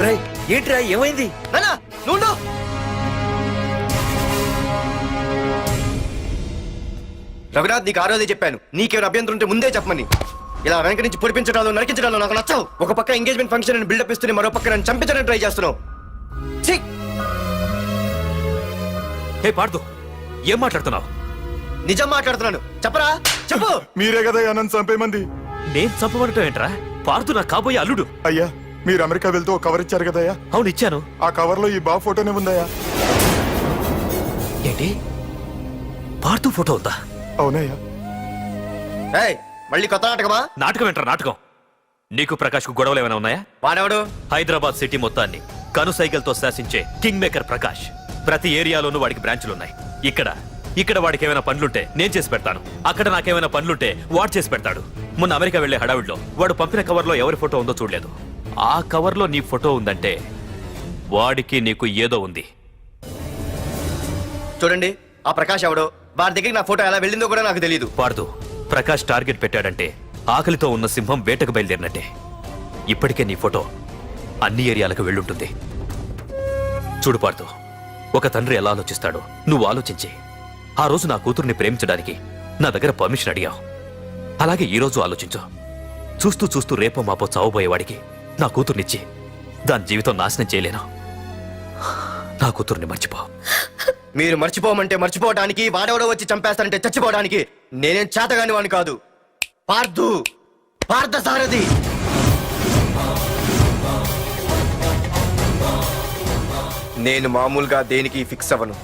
రేయ్ ఏంట్రా ఏమైంది? నానా నువ్వు రఘునాథ్, నీకు ఆ రోజే చెప్పాను, నీకేమైనా అభ్యంతరం ఉంటే ముందే చెప్పమని. ఇలా వెనక నుంచి పొడిపించడాలు నరికించడాలు నాకు నచ్చవు. ఒక పక్క ఎంగేజ్మెంట్ ఫంక్షన్ అని బిల్డప్ ఇస్తూనే మరో పక్క నన్ను చంపించడానికి ట్రై చేస్తున్నావు. హే పార్దు, ఏం మాట్లాడుతున్నావు? నిజం మాట్లాడుతున్నాను, చెప్పరా చెప్పు. మీరే కదా నన్ను చంపేమంది. నేను చంపబడటం ఏంట్రా? పార్దు నా కాబోయే అల్లుడు. అయ్యా, మీరు అమెరికా వెళ్తూ ఒక కవర్ ఇచ్చారు కదయ్యా. అవును ఇచ్చాను. ఆ కవర్ లో ఈ బాబు ఫోటోనే ఉందయ్యా. ఏంటి, పార్దు ఫోటో ఉందా? అవునయ్యా. మళ్ళీ కొత్త నాటకమా? నాటకం ఏంట్రా నాటకం? నీకు ప్రకాష్ కు గొడవలు ఏమైనా ఉన్నాయా? వాడెవడు? హైదరాబాద్ సిటీ మొత్తాన్ని కను సైకిల్తో శాసించే కింగ్ మేకర్ ప్రకాష్. ప్రతి ఏరియాలోనూ వాడికి బ్రాంచులున్నాయి. ఇక్కడ వాడికి ఏమైనా పనులుంటే నేను చేసి పెడతాను, అక్కడ నాకేమైనా పనులుంటే వాడు చేసి పెడతాడు. మొన్న అమెరికా వెళ్లే హడావిడిలో వాడు పంపిన కవర్లో ఎవరి ఫోటో ఉందో చూడలేదు. ఆ కవర్లో నీ ఫోటో ఉందంటే వాడికి నీకు ఏదో ఉంది. చూడండి, ఆ ప్రకాష్ ఎవడో, వాడి దగ్గరికి నా ఫోటో ఎలా వెళ్ళిందో కూడా నాకు తెలియదు. పార్దు, ప్రకాష్ టార్గెట్ పెట్టాడంటే ఆకలితో ఉన్న సింహం వేటకు బయలుదేరినట్టే. ఇప్పటికే నీ ఫోటో అన్ని ఏరియాలకు వెళ్ళుంటుంది. చూడు పార్దు, ఒక తండ్రి ఎలా ఆలోచిస్తాడో నువ్వు ఆలోచించి ఆ రోజు నా కూతుర్ని ప్రేమించడానికి నా దగ్గర పర్మిషన్ అడిగావు. అలాగే ఈ రోజు ఆలోచించు. చూస్తూ చూస్తూ రేపో మాపో చావబోయేవాడికి నా కూతుర్నిచ్చి దాని జీవితం నాశనం చేయలేను. నా కూతుర్ని మర్చిపో. మీరు మర్చిపోమంటే మర్చిపోవడానికి, వాడెవడో వచ్చి చంపేస్తానంటే చచ్చిపోవడానికి నేనేం చేతగాని వాడిని కాదు. పార్థసారథి. నేను మామూలుగా దేనికి ఫిక్స్ అవ్వను.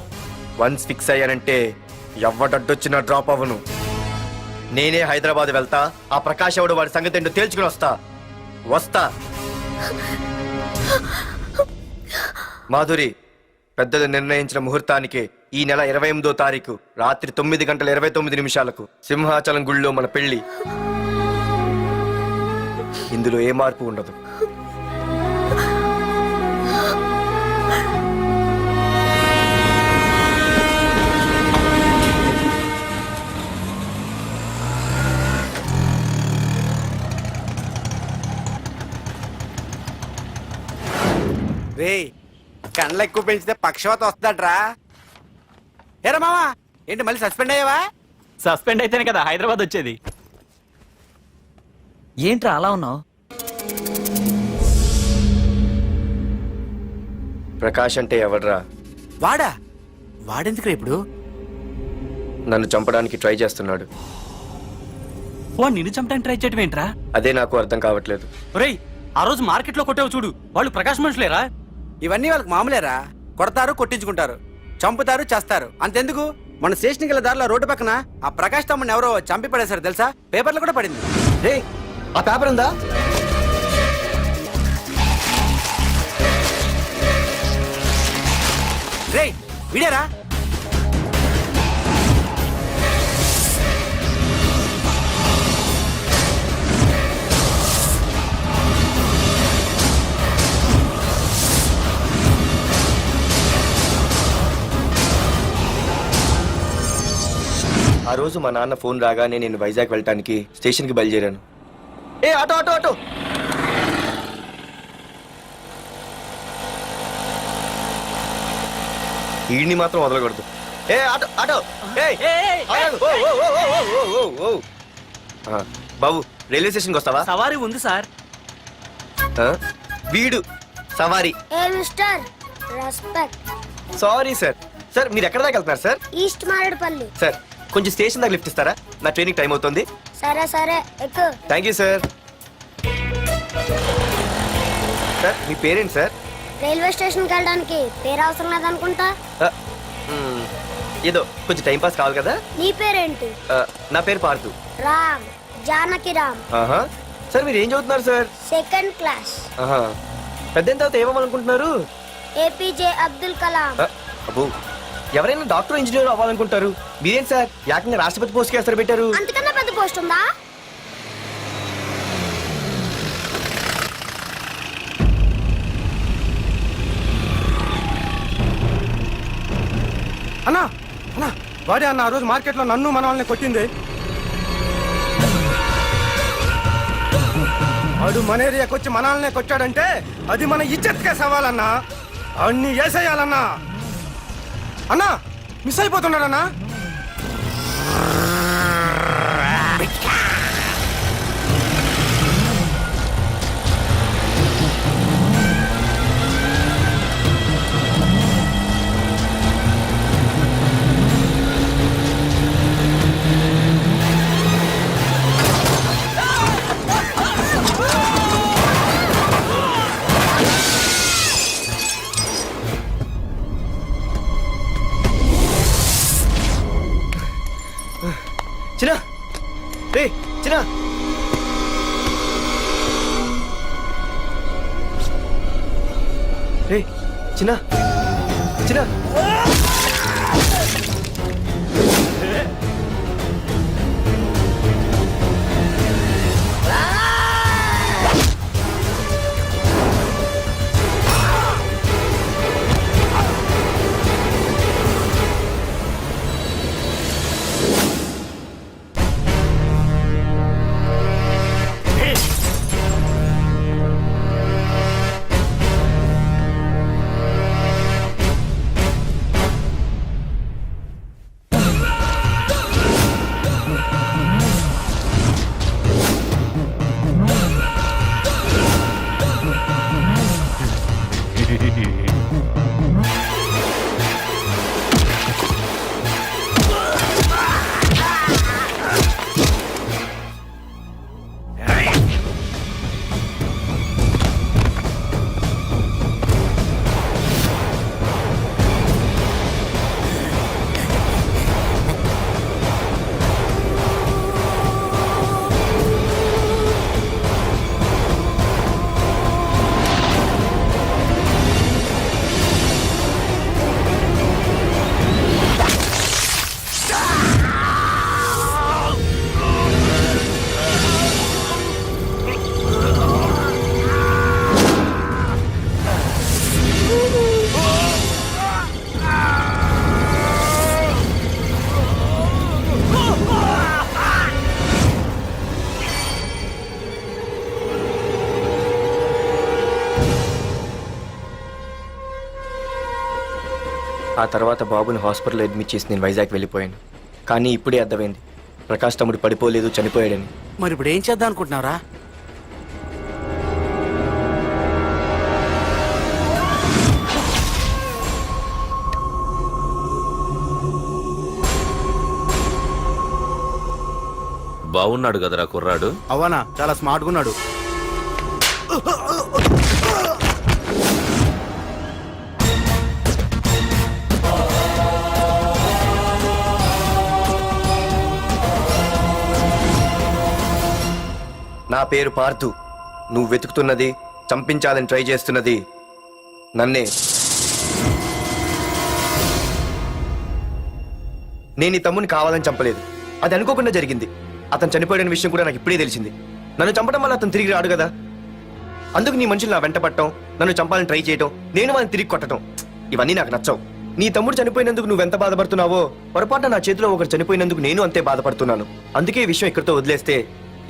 వన్స్ ఫిక్స్ అయ్యానంటే ఎవ్వడడ్డొచ్చినా డ్రాప్ అవ్వను. నేనే హైదరాబాద్ వెళ్తా, ఆ ప్రకాష్ ఎవడు వాడి సంగతి ఏంటో తేల్చుకుని వస్తా. మాధురి, పెద్దలు నిర్ణయించిన ముహూర్తానికి ఈ నెల 28వ తారీఖు రాత్రి 9:29 సింహాచలం గుళ్ళో మన పెళ్లి. ఇందులో ఏ మార్పు ఉండదు. రే, కండ్లు ఎక్కువ పెంచితే పక్షవాత వస్తుందట్రా. ఏరా మావా, ఏంటి మళ్ళీ సస్పెండ్ అయ్యావా? సస్పెండ్ అయితేనే కదా హైదరాబాద్ వచ్చేది. ఏంట్రా అలా ఉన్నావు? ప్రకాష్ అంటే ఎవడ్రా? వాడెందుకురా ఇప్పుడు? నన్ను చంపడానికి ట్రై చేస్తున్నాడు. వాడు నిన్ను చంపడానికి ట్రై చేయటం ఏంట్రా? అదే నాకు అర్థం కావట్లేదు. ఒరేయ్, ఆ రోజు మార్కెట్ లో కొట్టావు చూడు, వాళ్ళు ప్రకాష్ మనుషులేరా? ఇవన్నీ వాళ్ళకి మామూలేరా. కొడతారు, కొట్టించుకుంటారు, చంపుతారు, చేస్తారు. అంతెందుకు, మన స్టేషన్కి వెళ్ళే దారిలో రోడ్డు పక్కన ఆ ప్రకాష్ తమ్ముడిని ఎవరో చంపి పడేశారు తెలుసా? పేపర్లు కూడా పడింది. రే, ఆ పేపర్ ఉందా? రే, విడారా? ఆ రోజు మా నాన్న ఫోన్ రాగానే నేను వైజాగ్ వెళ్ళటానికి స్టేషన్కి బయలుదేరాను. ఏ ఆటో ఆటో ఆటో! ఈడిని మాత్రం వదలకూడదు. ఏ ఆటో ఆటో! బాబు, రైల్వే స్టేషన్కి వస్తావా? సవారీ ఉంది సార్. వీడు సవారీ. Sorry sir. సార్, మీరు ఎక్కడ దాకా వెళ్తున్నారు సార్? ఈస్ట్ మారేడుపల్లి. సార్, కొంచెం స్టేషన్ దాకా లిఫ్ట్ ఇస్తారా? నా ట్రైనింగ్ టైం అవుతుంది. సరే సరే, ఎక్కు. Thank you sir. సార్, మీ పేరేంటి సార్? రైల్వే స్టేషన్కి వెళ్ళడానికి పేరు అవసరం లేదనుకుంటా. ఏదో కొంచెం టైం పాస్ కావాలి కదా. నీ పేరేంటి? నా పేరు పార్థు. రామ్, జానకి రామ్. సార్, మీరు ఏం చదువుతున్నారు సార్? Second class. పెద్ద తర్వాత ఏమనుకుంటున్నారు? ఏపీజే అబ్దుల్ కలాం. అబ్బో, ఎవరైనా డాక్టర్ ఇంజనీర్ అవ్వాలనుకుంటారు. మీరేం సార్ ఏకంగా రాష్ట్రపతి పోస్ట్ కి ఎసరు పెట్టారు? అంతకన్నా పెద్ద పోస్ట్ ఉందా? అన్నా అన్నా, వాడే అన్న ఆ రోజు మార్కెట్లో నన్ను మన వాళ్ళని కొట్టింది. వాడు మన ఏరియాకి వచ్చి మనల్నే కొట్టాడంటే అది మన ఇజ్జత్కే సవాలన్నా. అన్ని వేసేయాలన్నా. అన్నా మిస్ అయిపోతున్నాడన్నా. చిన్న రే చిన్న రే చిన్న చిన్న ఆ తర్వాత బాబుని హాస్పిటల్లో అడ్మిట్ చేసి నేను వైజాగ్ వెళ్ళిపోయాను. కానీ ఇప్పుడే అర్థమైంది ప్రకాష్ తమ్ముడు పడిపోలేదు, చనిపోయాడని. మరి ఇప్పుడు ఏం చేద్దాం అనుకుంటున్నారా? బాగున్నాడు కదరా కుర్రాడు. అవనా చాలా స్మార్ట్గా ఉన్నాడు. నా పేరు పార్థు. నువ్వు వెతుకుతున్నది, చంపించాలని ట్రై చేస్తున్నది నన్నే. నేను ఈ తమ్ముని కావాలని చంపలేదు, అది అనుకోకుండా జరిగింది. అతను చనిపోయిన విషయం కూడా నాకు ఇప్పుడే తెలిసింది. నన్ను చంపడం వల్ల అతను తిరిగి రాడు కదా, అందుకు నీ మనుషులు నా వెంట పట్టడం, నన్ను చంపాలని ట్రై చేయటం, నేను వాళ్ళని తిరిగి కొట్టడం, ఇవన్నీ నాకు నచ్చవు. నీ తమ్ముడు చనిపోయినందుకు నువ్వెంత బాధపడుతున్నావో, పొరపాటున నా చేతిలో ఒకరు చనిపోయినందుకు నేను అంతే బాధపడుతున్నాను. అందుకే ఈ విషయం ఇక్కడితో వదిలేస్తే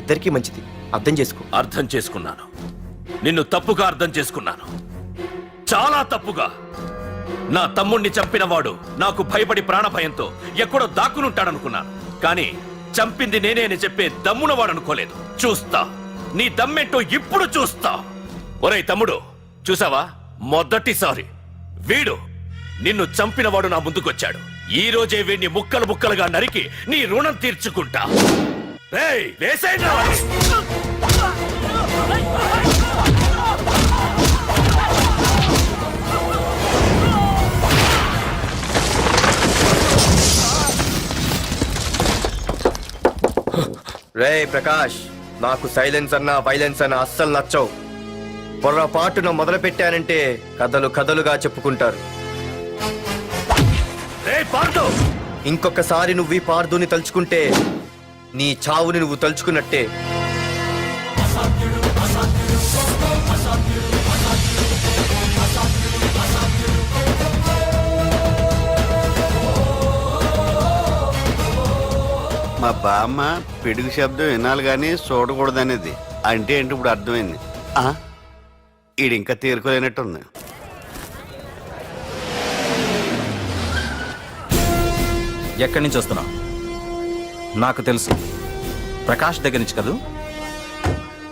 ఇద్దరికీ మంచిది. అర్థం చేసుకో. అర్థం చేసుకున్నాను. నిన్ను తప్పుగా అర్థం చేసుకున్నాను, చాలా తప్పుగా. నా తమ్ముణ్ణి చంపినవాడు నాకు భయపడి ప్రాణభయంతో ఎక్కడో దాక్కునుంటాడనుకున్నాను. కానీ చంపింది నేనే అని చెప్పే దమ్మునవాడనుకోలేదు. చూస్తా, నీ దమ్మేంటో ఇప్పుడు చూస్తా. ఒరేయ్ తమ్ముడు, చూసావా, మొదటిసారి వీడు నిన్ను చంపినవాడు నా ముందుకొచ్చాడు. ఈ రోజే వీడిని ముక్కలు ముక్కలుగా నరికి నీ రుణం తీర్చుకుంటా. రేయ్, వేసేయండి రా వాడిని. రే ప్రకాష్, నాకు సైలెన్స్ అన్నా వైలెన్స్ అన్నా అస్సలు నచ్చవు. పొర్రపాటున మొదలు పెట్టానంటే కథలు కథలుగా చెప్పుకుంటారు. రేయ్ పార్థు, ఇంకొకసారి నువ్వు ఈ పార్థుని తలుచుకుంటే నీ చావుని నువ్వు తలుచుకున్నట్టే. మా బామ్మ పిడుగు శబ్దం వినాలి కానీ చూడకూడదనేది. అంటే ఏంటి ఇప్పుడు అర్థమైంది. ఈడు ఇంకా తేరుకోలేనట్టుంది. ఎక్కడి నుంచి వస్తున్నావు? నాకు తెలుసు, ప్రకాష్ దగ్గర నుంచి కదూ.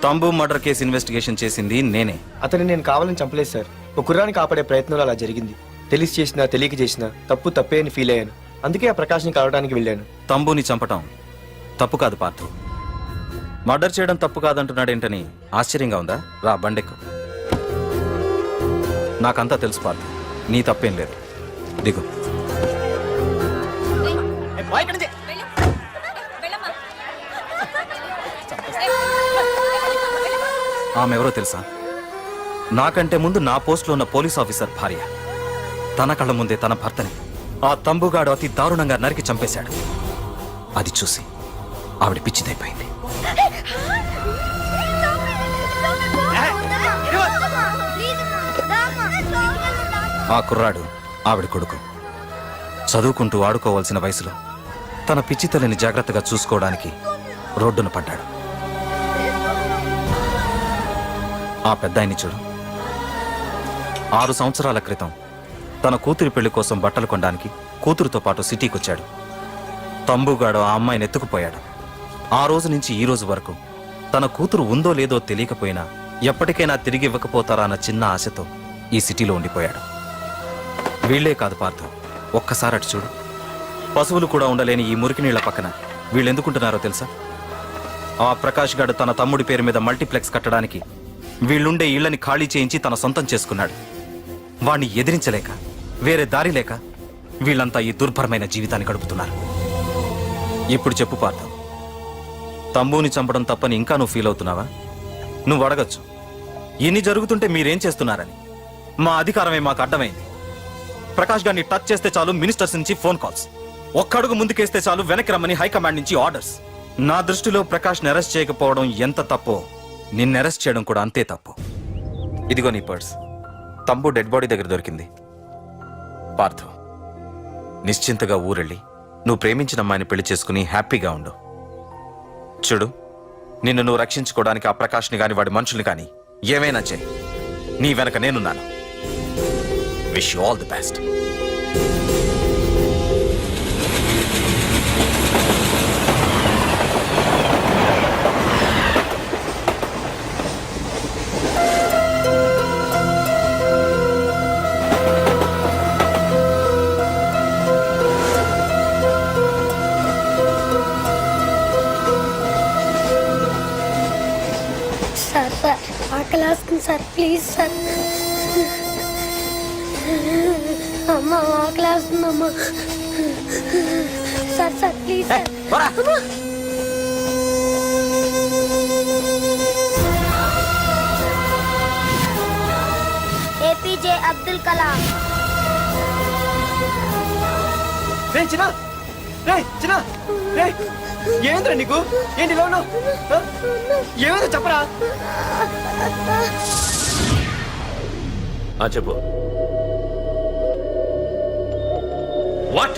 తంబు మర్డర్ కేసు ఇన్వెస్టిగేషన్ చేసింది నేనే. అతన్ని నేను కావాలని చంపలేదు సార్. ఒక కుర్రాన్ని కాపాడే ప్రయత్నంలో అలా జరిగింది. తెలిసి చేసినా తెలియక చేసినా తప్పే అని ఫీల్ అయ్యాను. అందుకే ఆ ప్రకాష్ని కలవడానికి వెళ్ళాను. తంబుని చంపటం తప్పు కాదు పార్థు. మర్డర్ చేయడం తప్పు కాదంటున్నాడేంటని ఆశ్చర్యంగా ఉందా? రా బండెక్కు. నాకంతా తెలుసు పార్థు, నీ తప్పేం లేదు. దిగు. ఆమె ఎవరో తెలుసా? నాకంటే ముందు నా పోస్టులో ఉన్న పోలీస్ ఆఫీసర్ భార్య. తన కళ్ళ ముందే తన భర్తని ఆ తంబుగాడు అతి దారుణంగా నరికి చంపేశాడు. అది చూసి ఆవిడ పిచ్చిదైపోయింది. ఆ కుర్రాడు ఆవిడ కొడుకు. చదువుకుంటూ ఆడుకోవాల్సిన వయసులో తన పిచ్చి తల్లిని జాగ్రత్తగా చూసుకోవడానికి రోడ్డున పడ్డాడు. ఆ పెద్దాయన్ని చూడు. 6 సంవత్సరాల క్రితం తన కూతురి పెళ్లి కోసం బట్టలు కొనడానికి కూతురుతో పాటు సిటీకి వచ్చాడు. తంబుగాడు ఆ అమ్మాయిని ఎత్తుకుపోయాడు. ఆ రోజు నుంచి ఈ రోజు వరకు తన కూతురు ఉందో లేదో తెలియకపోయినా ఎప్పటికైనా తిరిగి ఇవ్వకపోతారా అన్న చిన్న ఆశతో ఈ సిటీలో ఉండిపోయాడు. వీళ్లే కాదు పార్థు, ఒక్కసారి అటు చూడు. పశువులు కూడా ఉండలేని ఈ మురికి నీళ్ల పక్కన వీళ్ళెందుకుంటున్నారో తెలుసా? ఆ ప్రకాష్ గాడు తన తమ్ముడి పేరు మీద మల్టీప్లెక్స్ కట్టడానికి వీళ్ళుండే ఇళ్లని ఖాళీ చేయించి తన సొంతం చేసుకున్నాడు. వాణ్ణి ఎదిరించలేక వేరే దారి లేక వీళ్ళంతా ఈ దుర్భరమైన జీవితాన్ని గడుపుతున్నారు. ఇప్పుడు చెప్పు పార్థ, తంబుని చంపడం తప్పని ఇంకా నువ్వు ఫీల్ అవుతున్నావా? నువ్వు అడగచ్చు, ఇన్ని జరుగుతుంటే మీరేం చేస్తున్నారని. మా అధికారమే మాకు అడ్డమైంది. ప్రకాష్ గారిని టచ్ చేస్తే చాలు మినిస్టర్స్ నుంచి ఫోన్ కాల్స్, ఒక్కడుగు ముందుకేస్తే చాలు వెనక్కి రమ్మని హైకమాండ్ నుంచి ఆర్డర్స్. నా దృష్టిలో ప్రకాష్ని అరెస్ట్ చేయకపోవడం ఎంత తప్పో నిన్ను అరెస్ట్ చేయడం కూడా అంతే తప్పు. ఇదిగో నీ పర్స్, తంబు డెడ్ బాడీ దగ్గర దొరికింది. పార్థు, నిశ్చింతగా ఊరెళ్ళి నువ్వు ప్రేమించిన అమ్మాయిని పెళ్లి చేసుకుని హ్యాపీగా ఉండు. చూడు, నిన్ను నువ్వు రక్షించుకోవడానికి ఆ ప్రకాష్ని గాని వాడి మనుషుల్ని కానీ ఏమైనా చేయి. నీ వెనక నేనున్నాను. Wish you all the best. Sir ఆకలి వేస్తుంది సార్, ప్లీజ్ సార్. అమ్మ ఆకలి వేస్తుందమ్మా. Sir please sir. APJ Abdul Kalam. ఏంద్రా నీకు? ఏంటి లోను? ఏమైందో చెప్పరా? చెప్పు. వాట్?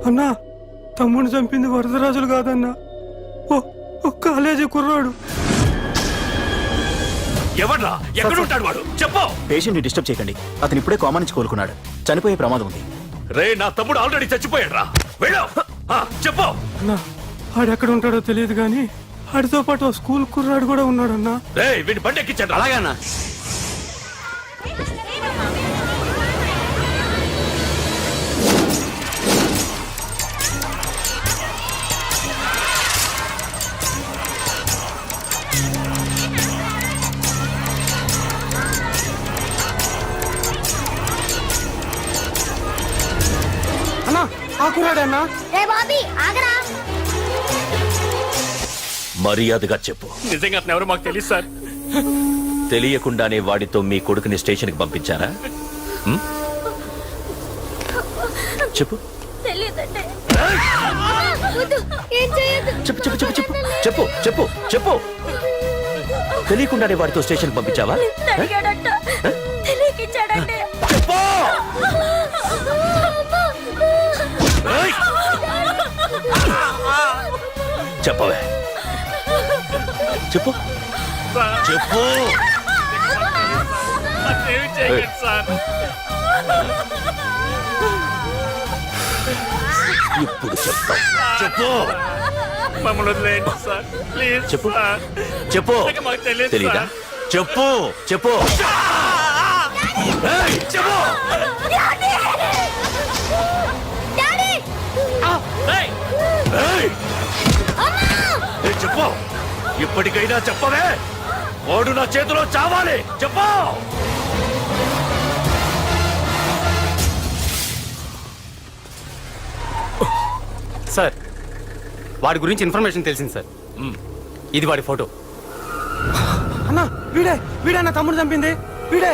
అన్నా, తమ్ముడిని చంపింది వరదరాజులు కాదన్నా, ఓ కాలేజీ కుర్రాడు. ఎవడ్రా? ఎక్కడుంటాడు వాడు? చెప్పు. పేషెంట్ ని డిస్టర్బ్ చేయకండి. అతను ఇప్పుడే కామా నుంచి కోలుకున్నాడు. చనిపోయే ప్రమాదం ఉంది. రే, నా తమ్ముడు ఆల్రెడీ చచ్చిపోయాడు రా. వెళ్ళు. చెప్పు. అన్నా, ఆడెక్కడ ఉంటాడో తెలియదు కానీ ఆడితో పాటు స్కూల్ కుర్రాడు కూడా ఉన్నాడన్నా. రే, వీడిని బండి ఎక్కించండి. అలాగే అన్నా. అన్నా, ఆ కుర్రాడన్నా. రే బాబీ ఆగరా. మర్యాదగా చెప్పు. నిజంగా అతను ఎవరో మాకు తెలియదు సార్. తెలియకుండానే వాడితో మీ కొడుకుని స్టేషన్కి పంపించారా? చెప్పు. తెలియదంటే ఏం చేయదు. చెప్పు చెప్పు చెప్పు చెప్పు చెప్పు చెప్పు చెప్పు. తెలియకుండానే వాడితో స్టేషన్కి పంపించావా? అడిగాడంట, తెలియకిచ్చాడంటే. చెప్పు. చెప్పవే, చెప్పు చెప్పు. ఇప్పుడు చెప్తా, చెప్పు. చెప్పు చెప్పు. తెలీదా? చెప్పు చెప్పు. ఏయ్, చెప్పు. ఏయ్, ఏయ్, చెప్పు. ఇప్పటికైనా చెప్పవే, వాడు నా చేతిలో చావాలి. చెప్పు. సార్ వాడి గురించి ఇన్ఫర్మేషన్ తెలిసింది సార్. ఇది వాడి ఫోటో. అన్నా వీడే నా తమ్ముడు చంపింది వీడే.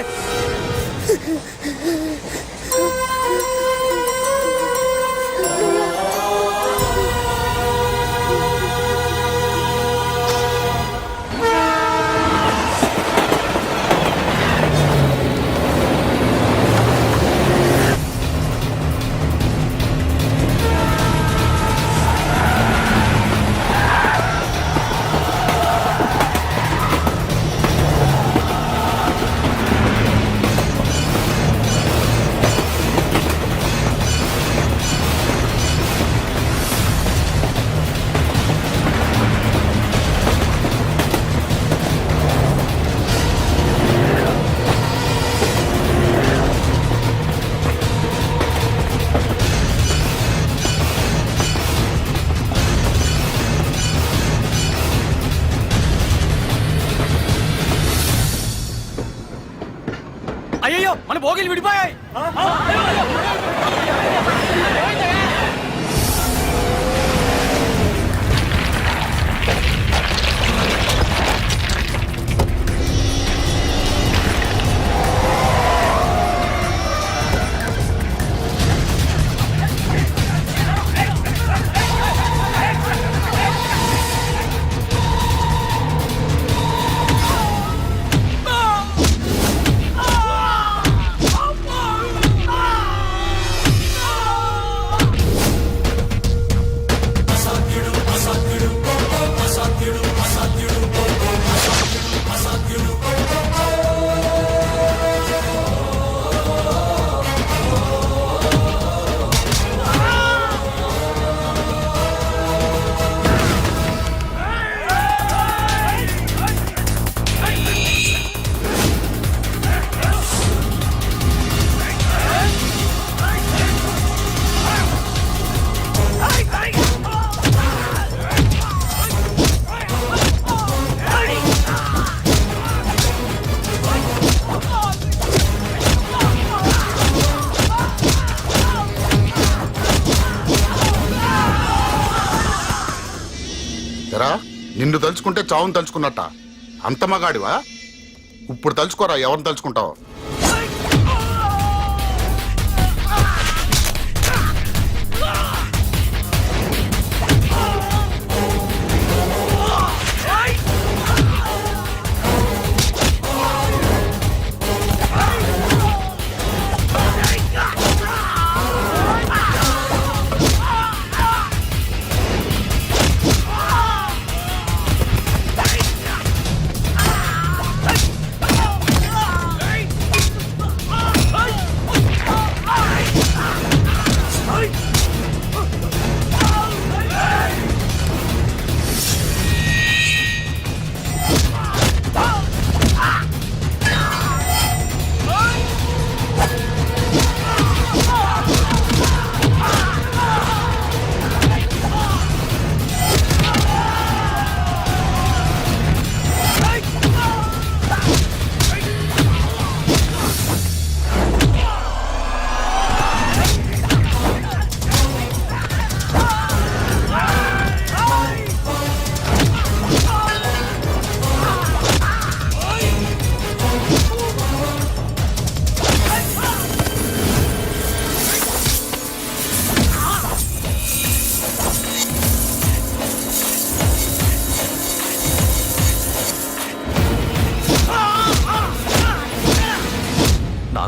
అయ్యో మన భోగిలు విడిపోయాయి. నిన్ను తలుచుకుంటే చావును తలుచుకున్నట్ట. అంత మగాడివా? ఇప్పుడు తలుచుకోరా, ఎవరిని తలుచుకుంటావు?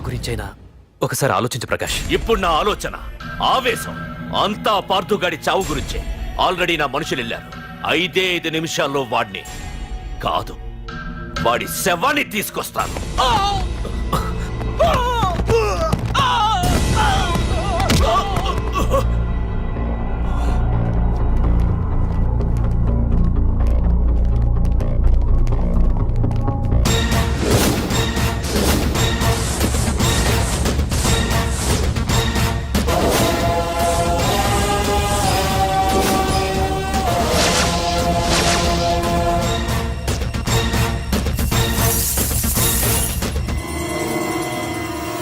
గురించైనా ఒకసారి ఆలోచించు ప్రకాష్. ఇప్పుడు నా ఆలోచన, ఆవేశం అంతా పార్థుగాడి చావు గురించే. ఆల్రెడీ నా మనుషులు వెళ్ళారు. 5 నిమిషాల్లో వాడిని కాదు, వాడి శవాన్ని తీసుకొస్తాను.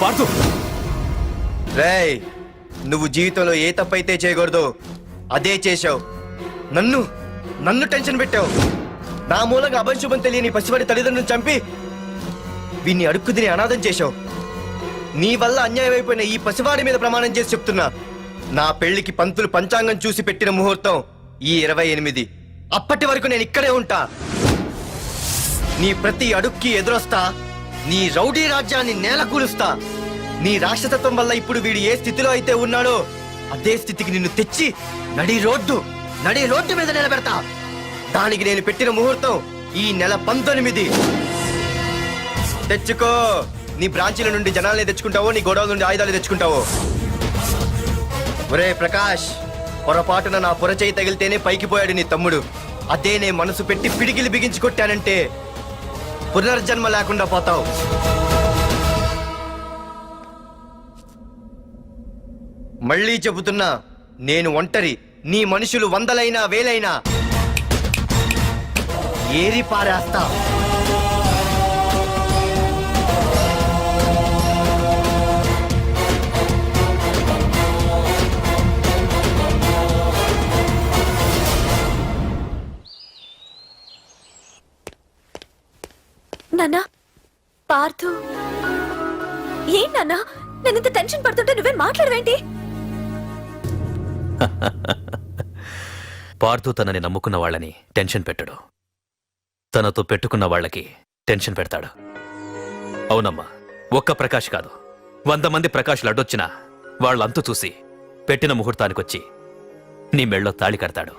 పార్థు, రేయ్, నువ్వు జీవితంలో ఏ తప్పైతే చేయకూడదు అదే చేశావు. నన్ను టెన్షన్ పెట్టావు. నా మూలంగా అభంశుభం తెలియని పసివాడి తల్లిదండ్రులను చంపి వీన్ని అడుక్కు తిని అనాథం చేశావు. నీ వల్ల అన్యాయం అయిపోయిన ఈ పసివాడి మీద ప్రమాణం చేసి చెప్తున్నా, నా పెళ్లికి పంతులు పంచాంగం చూసి పెట్టిన ముహూర్తం ఈ 28. అప్పటి వరకు నేను ఇక్కడే ఉంటా. నీ ప్రతి అడుక్కి ఎదురొస్తా. నీ రౌడీ రాజ్యాన్ని నేలకూలుస్తా. నీ రాక్షసత్వం వల్ల ఇప్పుడు వీడు ఏ స్థితిలో అయితే ఉన్నాడో అదే స్థితికి నిన్ను తెచ్చి నడి రోడ్డు మీద నిలబెడతా. దానికి నేను పెట్టిన ముహూర్తం ఈ నెల 19. తెచ్చుకో. నీ బ్రాంచీల నుండి జనాల్ని తెచ్చుకుంటావో, నీ గోడౌన్ నుండి ఆయుధాలు తెచ్చుకుంటావో. ఒరే ప్రకాష్, పొరపాటున నా పొరచేయి తగిలితేనే పైకి పోయాడు నీ తమ్ముడు. అదే నే మనసు పెట్టి పిడికిలి బిగించి కొట్టానంటే పునర్జన్మ లేకుండా పోతావు. మళ్ళీ చెబుతున్నా, నేను ఒంటరి. నీ మనుషులు 100లైనా 1000లైనా ఏరి పారేస్తా. నాన్నా, పార్థు, ఏం నాన్నా? నేను ఇంత టెన్షన్ పడుతుంటే నువ్వేం మాట్లాడవేంటి? పార్థు తనని నమ్ముకున్న వాళ్ళని టెన్షన్ పెట్టడు, తనతో పెట్టుకున్న వాళ్ళకి టెన్షన్ పెడతాడు. అవునమ్మా, ఒక్క ప్రకాష్ కాదు, 100 మంది ప్రకాష్లు అడ్డొచ్చినా వాళ్ళంతు చూసి పెట్టిన ముహూర్తానికొచ్చి నీ మెళ్ళో తాళి కడతాడు.